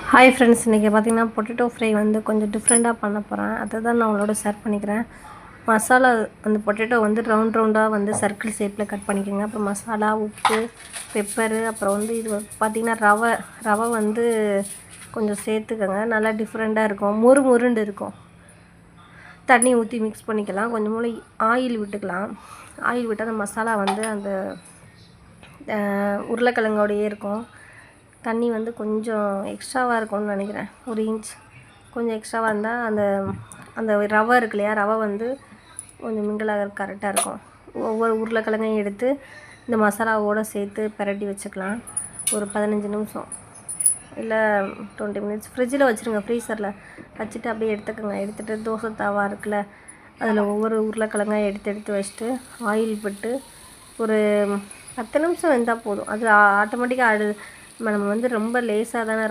Hi friends, இன்றைக்கி பார்த்திங்கன்னா potato fry வந்து கொஞ்சம் டிஃப்ரெண்ட்டாக பண்ண போகிறேன். அதை தான் நான் உங்களோட ஷேர் பண்ணிக்கிறேன். மசாலா அந்த பொட்டேட்டோ வந்து ரவுண்டாக வந்து சர்க்கிள் ஷேப்பில் கட் பண்ணிக்கோங்க. அப்புறம் மசாலா, உப்பு, பெப்பரு, அப்புறம் வந்து இது பார்த்திங்கன்னா ரவை வந்து கொஞ்சம் சேர்த்துக்கோங்க. நல்லா டிஃப்ரெண்ட்டாக இருக்கும், முறுமுருண்டு இருக்கும். தண்ணி ஊற்றி மிக்ஸ் பண்ணிக்கலாம். கொஞ்சம் மூளை ஆயில் விட்டுக்கலாம். ஆயில் விட்டு அந்த மசாலா வந்து அந்த உருளைக்கிழங்கோடையே இருக்கும். தண்ணி வந்து கொஞ்சம் எக்ஸ்ட்ராவாக இருக்கும்னு நினைக்கிறேன். 1 இன்ச் கொஞ்சம் எக்ஸ்ட்ராவாக இருந்தால் அந்த ரவை இருக்கு இல்லையா, ரவை வந்து கொஞ்சம் மிங்கிளாக கரெக்டாக இருக்கும். ஒவ்வொரு உருளைக்கிழங்கையும் எடுத்து இந்த மசாலாவோடு சேர்த்து பிரட்டி வச்சுக்கலாம். ஒரு 15 நிமிஷம் இல்லை 20 மினிட்ஸ் ஃப்ரிட்ஜில் வச்சுருங்க. ஃப்ரீசரில் வச்சுட்டு அப்படியே எடுத்துக்கோங்க. எடுத்துகிட்டு தோசை தாவா இருக்குல்ல, அதில் ஒவ்வொரு உருளைக்கிழங்காய் எடுத்து வச்சுட்டு ஆயில் விட்டு ஒரு 10 நிமிஷம் வெந்தால் போதும். அது ஆட்டோமேட்டிக்காக நம்ம வந்து ரொம்ப லேசாக தானே